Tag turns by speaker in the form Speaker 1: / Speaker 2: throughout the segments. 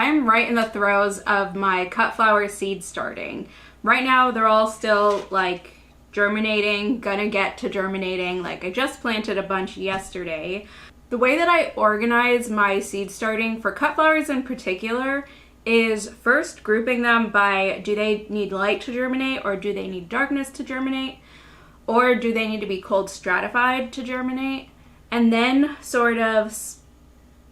Speaker 1: I'm right in the throes of my cut flower seed starting. Right now, they're all still like germinating, gonna get to germinating. Like I just planted a bunch yesterday. The way that I organize my seed starting for cut flowers in particular is first grouping them by, do they need light to germinate, or do they need darkness to germinate, or do they need to be cold stratified to germinate? And then sort of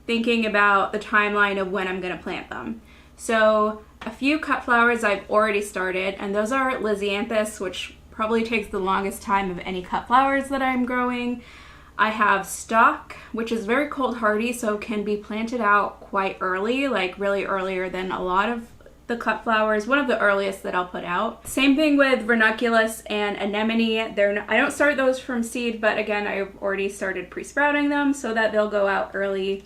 Speaker 1: thinking about the timeline of when I'm going to plant them. So a few cut flowers I've already started, and those are lisianthus, which probably takes the longest time of any cut flowers that I'm growing. I have stock, which is very cold hardy, so can be planted out quite early, like really earlier than a lot of the cut flowers, one of the earliest that I'll put out. Same thing with ranunculus and anemone. I don't start those from seed, but again, I've already started pre-sprouting them so that they'll go out early.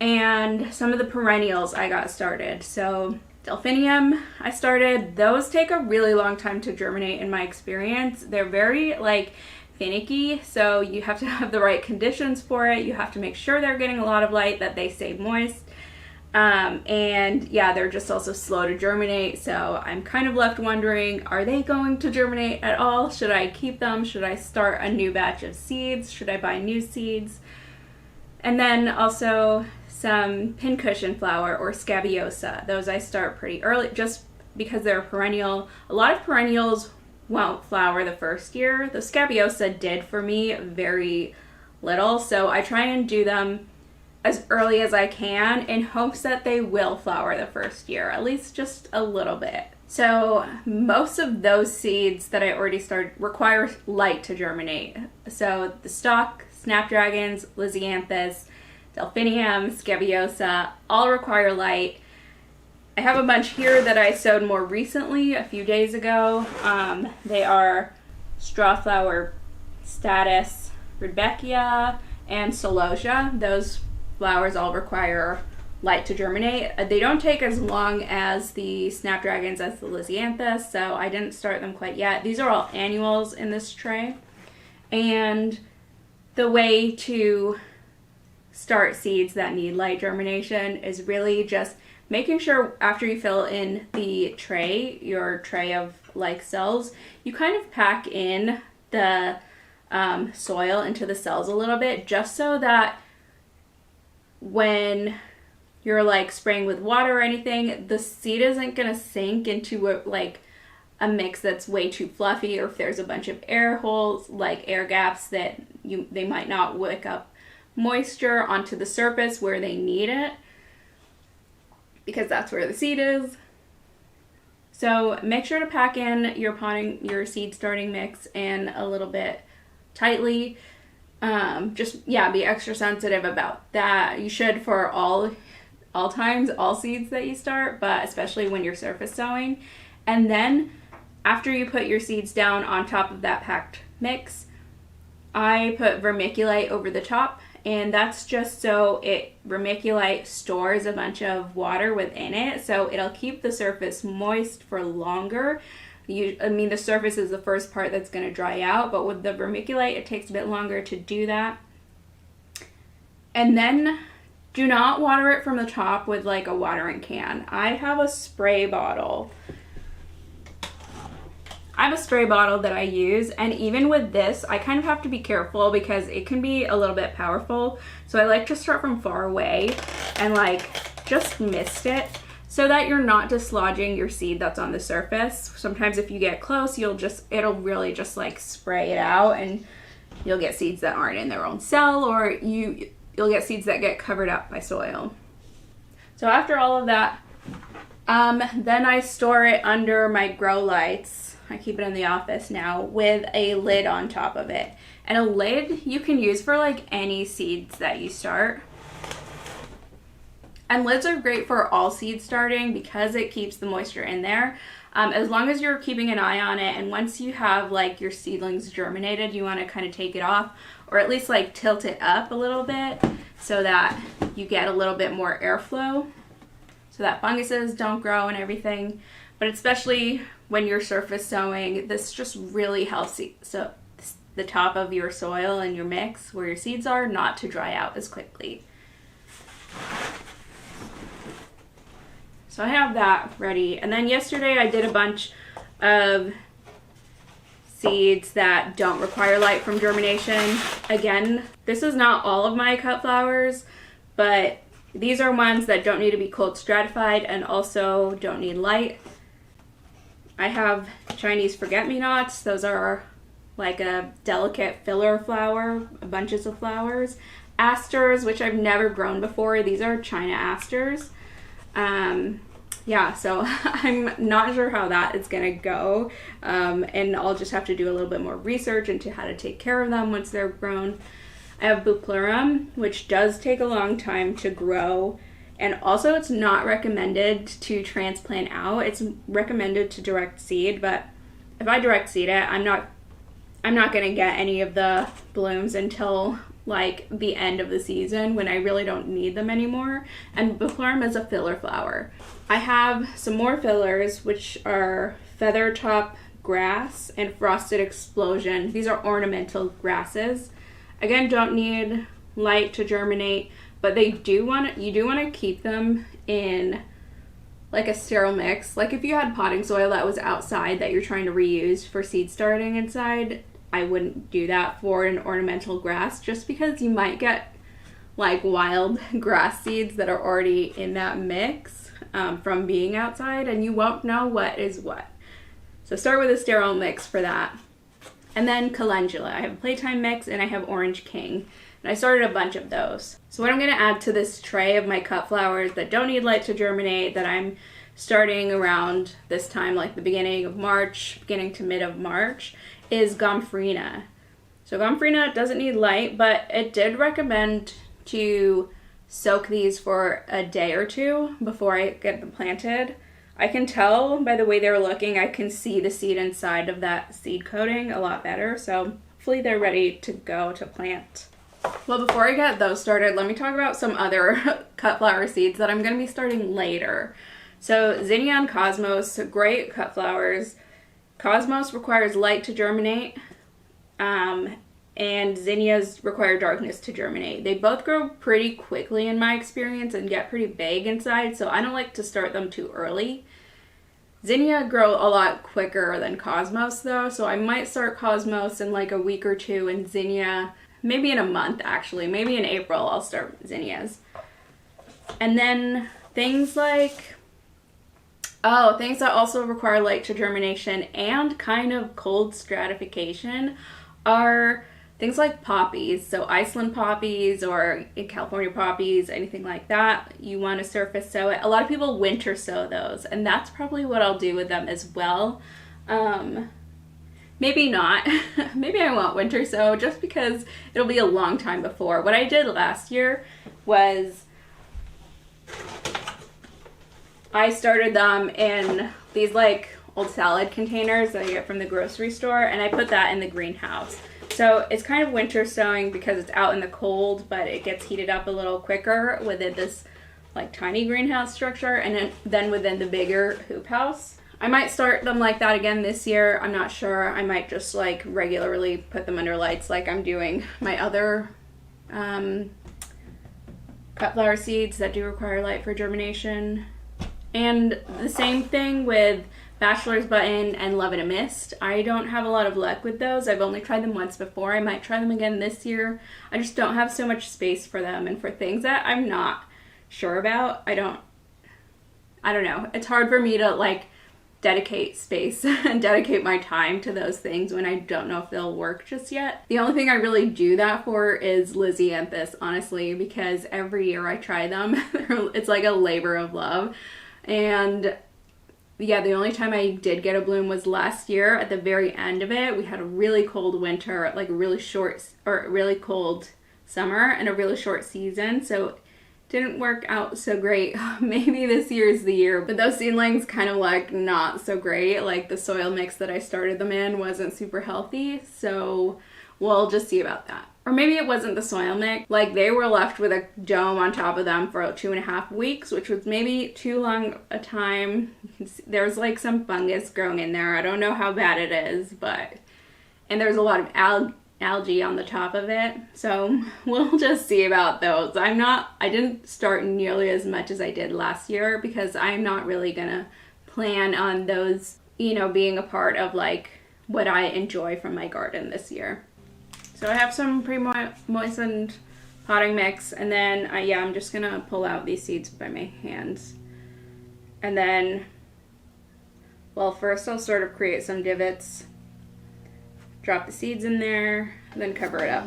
Speaker 1: And some of the perennials I got started. So delphinium I started. Those take a really long time to germinate in my experience. They're very like finicky, so you have to have the right conditions for it. You have to make sure they're getting a lot of light, that they stay moist. And yeah, they're just also slow to germinate, so I'm kind of left wondering, are they going to germinate at all? Should I keep them? Should I start a new batch of seeds? Should I buy new seeds? And then also some pincushion flower or scabiosa. Those I start pretty early just because they're perennial. A lot of perennials won't flower the first year. The scabiosa did for me very little, so I try and do them as early as I can in hopes that they will flower the first year, at least just a little bit. So most of those seeds that I already started require light to germinate. So the stock, snapdragons, lisianthus, delphinium, scabiosa, all require light. I have a bunch here that I sowed more recently, a few days ago. They are strawflower, statice, rudbekia, and celosia. Those flowers all require light to germinate. They don't take as long as the snapdragons as the lisianthus, so I didn't start them quite yet. These are all annuals in this tray. And the way to start seeds that need light germination is really just making sure after you fill in the tray, your tray of like cells, you kind of pack in the soil into the cells a little bit, just so that when you're like spraying with water or anything, the seed isn't gonna sink into a mix that's way too fluffy, or if there's a bunch of air holes, like air gaps that they might not wick up moisture onto the surface where they need it, because that's where the seed is. So make sure to pack in your seed starting mix in a little bit tightly. Be extra sensitive about that. You should for all times, all seeds that you start, but especially when you're surface sowing. And then after you put your seeds down on top of that packed mix, I put vermiculite over the top, and that's just so vermiculite stores a bunch of water within it, so it'll keep the surface moist for longer. The surface is the first part that's going to dry out, but with the vermiculite, it takes a bit longer to do that. And then do not water it from the top with like a watering can. I have a spray bottle. That I use, and even with this, I kind of have to be careful because it can be a little bit powerful. So I like to start from far away and like just mist it, so that you're not dislodging your seed that's on the surface. Sometimes if you get close, it'll really just like spray it out, and you'll get seeds that aren't in their own cell, or you'll get seeds that get covered up by soil. So after all of that, then I store it under my grow lights. I keep it in the office now with a lid on top of it. And a lid you can use for like any seeds that you start. And lids are great for all seed starting because it keeps the moisture in there. As long as you're keeping an eye on it, and once you have like your seedlings germinated, you want to kind of take it off, or at least like tilt it up a little bit so that you get a little bit more airflow, so that funguses don't grow and everything. But especially when you're surface sowing, this just really helps the top of your soil and your mix where your seeds are not to dry out as quickly. So I have that ready. And then yesterday I did a bunch of seeds that don't require light from germination. Again, this is not all of my cut flowers, but these are ones that don't need to be cold stratified and also don't need light. I have Chinese forget-me-nots. Those are like a delicate filler flower, bunches of flowers. Asters, which I've never grown before. These are China asters. Yeah, so I'm not sure how that is gonna go. And I'll just have to do a little bit more research into how to take care of them once they're grown. I have bupleurum, which does take a long time to grow. And also it's not recommended to transplant out. It's recommended to direct seed, but if I direct seed it, I'm not gonna get any of the blooms until like the end of the season when I really don't need them anymore. And bupleurum is a filler flower. I have some more fillers, which are feather top grass and frosted explosion. These are ornamental grasses. Again, don't need light to germinate, but you do want to keep them in like a sterile mix. Like if you had potting soil that was outside that you're trying to reuse for seed starting inside, I wouldn't do that for an ornamental grass, just because you might get like wild grass seeds that are already in that mix from being outside, and you won't know what is what. So start with a sterile mix for that. And then calendula. I have a playtime mix and I have orange king. And I started a bunch of those. So what I'm going to add to this tray of my cut flowers that don't need light to germinate, that I'm starting around this time, like the beginning of March, beginning to mid of March, is gomphrena. So gomphrena doesn't need light, but it did recommend to soak these for a day or two before I get them planted. I can tell by the way they're looking, I can see the seed inside of that seed coating a lot better. So hopefully they're ready to go to plant. Well, before I get those started, let me talk about some other cut flower seeds that I'm going to be starting later. So zinnia and cosmos, great cut flowers. Cosmos requires light to germinate, and zinnias require darkness to germinate. They both grow pretty quickly in my experience and get pretty big inside, so I don't like to start them too early. Zinnia grow a lot quicker than cosmos though, so I might start cosmos in like a week or two, and zinnia maybe in a month actually. Maybe in April I'll start zinnias. And then things like, things that also require light to germination and kind of cold stratification are things like poppies. So Iceland poppies or California poppies, anything like that, you want to surface sow it. A lot of people winter sow those, and that's probably what I'll do with them as well. Maybe not. Maybe I won't winter sow just because it'll be a long time before. What I did last year was I started them in these like old salad containers that I get from the grocery store, and I put that in the greenhouse. So it's kind of winter sowing because it's out in the cold, but it gets heated up a little quicker within this like tiny greenhouse structure and then within the bigger hoop house. I might start them like that again this year. I'm not sure. I might just like regularly put them under lights like I'm doing my other cut flower seeds that do require light for germination. And the same thing with Bachelor's Button and Love in a Mist. I don't have a lot of luck with those. I've only tried them once before. I might try them again this year. I just don't have so much space for them, and for things that I'm not sure about, I don't know. It's hard for me to like dedicate space and dedicate my time to those things when I don't know if they'll work just yet. The only thing I really do that for is lisianthus, honestly, because every year I try them. It's like a labor of love. And yeah, the only time I did get a bloom was last year at the very end of it. We had a really cold winter, like a really short or really cold summer and a really short season. So it didn't work out so great. Maybe this year is the year, but those seedlings kind of like not so great. Like the soil mix that I started them in wasn't super healthy. So we'll just see about that. Or maybe it wasn't the soil mix. Like they were left with a dome on top of them for 2.5 weeks, which was maybe too long a time. There's like some fungus growing in there. I don't know how bad it is, and there's a lot of algae on the top of it. So we'll just see about those. I didn't start nearly as much as I did last year because I'm not really gonna plan on those, you know, being a part of like what I enjoy from my garden this year. So I have some pre-moistened potting mix, and then I'm just gonna pull out these seeds by my hands. And then, well, first I'll sort of create some divots, drop the seeds in there, and then cover it up.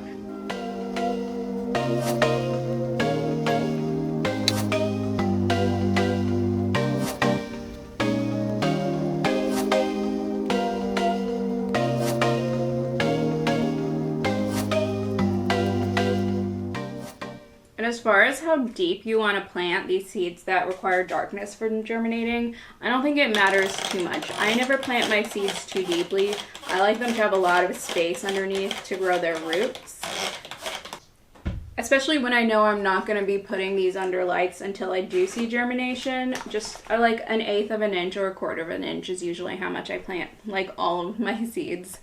Speaker 1: And as far as how deep you want to plant these seeds that require darkness for germinating, I don't think it matters too much. I never plant my seeds too deeply. I like them to have a lot of space underneath to grow their roots. Especially when I know I'm not going to be putting these under lights until I do see germination. Just like 1/8 of an inch or 1/4 of an inch is usually how much I plant like all of my seeds.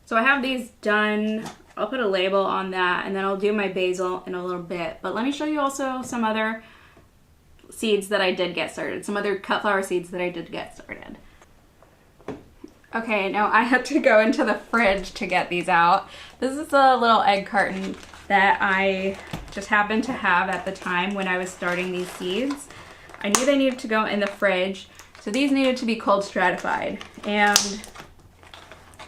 Speaker 1: So I have these done. I'll put a label on that, and then I'll do my basil in a little bit. But let me show you also some other seeds that I did get started, some other cut flower seeds that I did get started. Okay, now I had to go into the fridge to get these out. This is a little egg carton that I just happened to have at the time when I was starting these seeds. I knew they needed to go in the fridge, so these needed to be cold stratified. And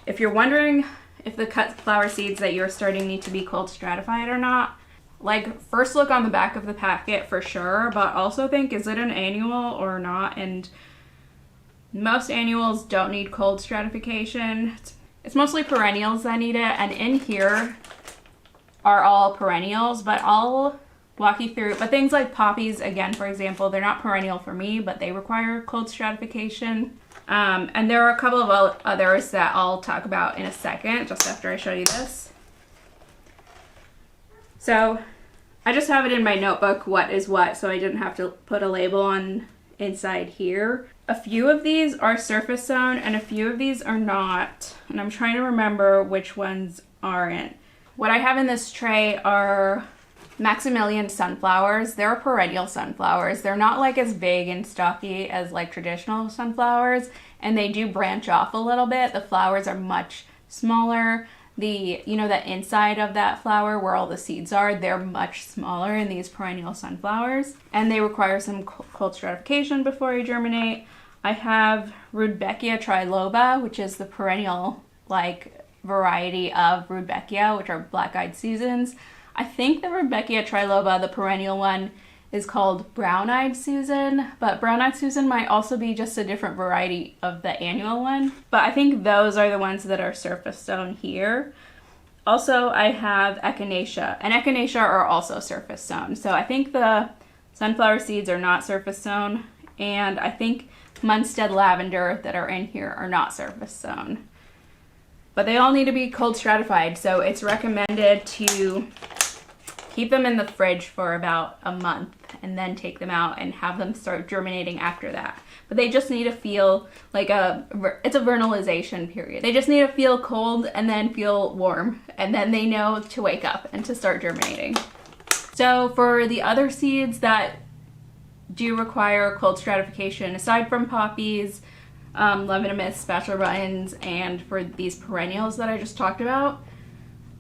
Speaker 1: if you're wondering if the cut flower seeds that you're starting need to be cold stratified or not, like first look on the back of the packet for sure, but also think, is it an annual or not? And most annuals don't need cold stratification. It's mostly perennials that need it, and in here are all perennials, but I'll walk you through. But things like poppies, again, for example, they're not perennial for me, but they require cold stratification. And there are a couple of others that I'll talk about in a second, just after I show you this. So I just have it in my notebook, what is what, so I didn't have to put a label on inside here. A few of these are surface sown and a few of these are not, and I'm trying to remember which ones aren't. What I have in this tray are maximillian sunflowers. They're perennial sunflowers. They're not like as big and stocky as like traditional sunflowers, and they do branch off a little bit. The flowers are much smaller. The inside of that flower where all the seeds are, they're much smaller in these perennial sunflowers, and they require some cold stratification before you germinate. I have rudbekia triloba, which is the perennial like variety of rudbekia, which are black-eyed Susans. I think the rudbekia triloba, the perennial one, is called brown-eyed Susan, but brown-eyed Susan might also be just a different variety of the annual one. But I think those are the ones that are surface sown here. Also, I have echinacea, and echinacea are also surface sown. So I think the sunflower seeds are not surface sown, and I think munstead lavender that are in here are not surface sown. But they all need to be cold stratified, so it's recommended to keep them in the fridge for about a month and then take them out and have them start germinating after that. But they just need to feel like it's a vernalization period. They just need to feel cold and then feel warm, and then they know to wake up and to start germinating. So for the other seeds that do require cold stratification, aside from poppies, lavender, spatula buttons, and for these perennials that I just talked about,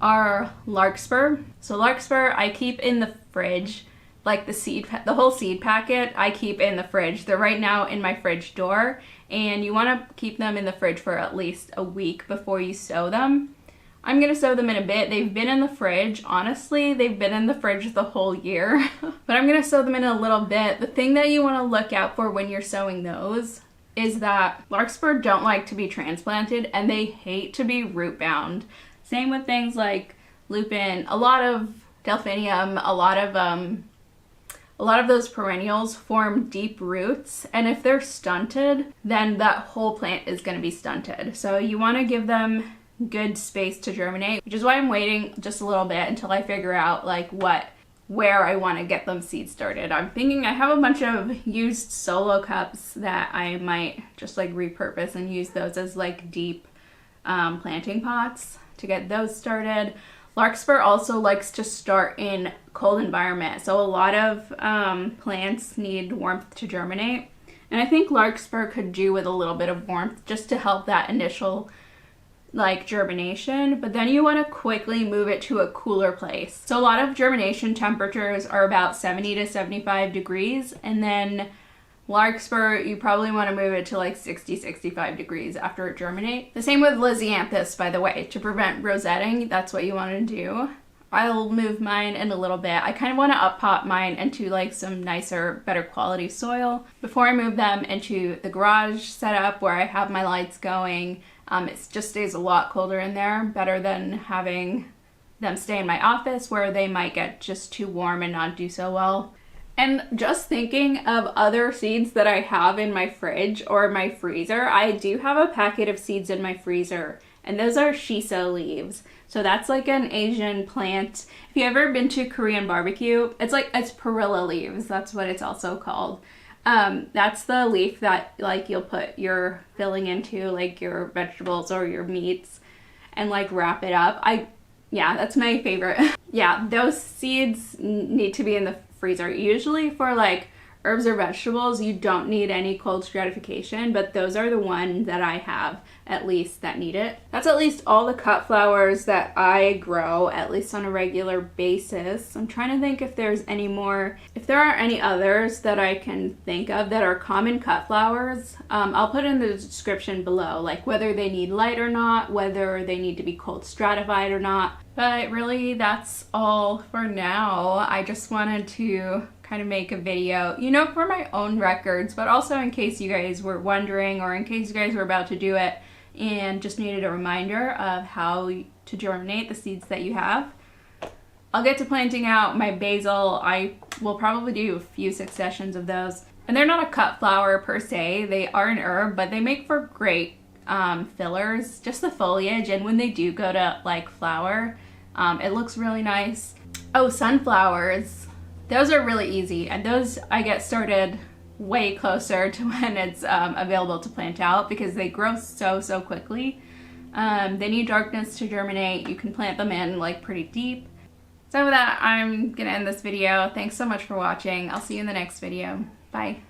Speaker 1: are larkspur. So larkspur I keep in the fridge, like the whole seed packet I keep in the fridge. They're right now in my fridge door, and you want to keep them in the fridge for at least a week before you sow them. I'm gonna sow them in a bit. They've been in the fridge. Honestly, they've been in the fridge the whole year, but I'm gonna sow them in a little bit. The thing that you want to look out for when you're sowing those is that larkspur don't like to be transplanted, and they hate to be root bound. Same with things like lupin, a lot of delphinium, a lot of those perennials form deep roots, and if they're stunted, then that whole plant is going to be stunted. So you want to give them good space to germinate, which is why I'm waiting just a little bit until I figure out like where I want to get them seed started. I'm thinking I have a bunch of used solo cups that I might just like repurpose and use those as like deep planting pots to get those started. Larkspur also likes to start in cold environment, so a lot of plants need warmth to germinate. And I think larkspur could do with a little bit of warmth just to help that initial like germination, but then you want to quickly move it to a cooler place. So a lot of germination temperatures are about 70 to 75 degrees, and then larkspur, you probably want to move it to like 60, 65 degrees after it germinates. The same with lisianthus, by the way, to prevent rosetting, that's what you want to do. I'll move mine in a little bit. I kind of want to up pot mine into like some nicer, better quality soil before I move them into the garage setup where I have my lights going. It just stays a lot colder in there, better than having them stay in my office where they might get just too warm and not do so well. And just thinking of other seeds that I have in my fridge or my freezer, I do have a packet of seeds in my freezer, and those are shiso leaves. So that's like an Asian plant. If you've ever been to Korean barbecue, it's perilla leaves, that's what it's also called. That's the leaf that like you'll put your filling into, like your vegetables or your meats, and like wrap it up. Yeah, that's my favorite. Yeah, those seeds need to be in the freezer. Usually for like herbs or vegetables, you don't need any cold stratification, but those are the ones that I have at least that need it. That's at least all the cut flowers that I grow, at least on a regular basis. I'm trying to think if there's any more, if there are any others that I can think of that are common cut flowers. I'll put in the description below, like whether they need light or not, whether they need to be cold stratified or not. But really, that's all for now. I just wanted to kind of make a video, you know, for my own records, but also in case you guys were wondering or in case you guys were about to do it and just needed a reminder of how to germinate the seeds that you have. I'll get to planting out my basil. I will probably do a few successions of those. And they're not a cut flower per se, they are an herb, but they make for great fillers, just the foliage, and when they do go to like flower, it looks really nice. Oh, sunflowers. Those are really easy, and those I get started way closer to when it's available to plant out because they grow so quickly. They need darkness to germinate. You can plant them in like pretty deep. So with that, I'm gonna end this video. Thanks so much for watching. I'll see you in the next video. Bye.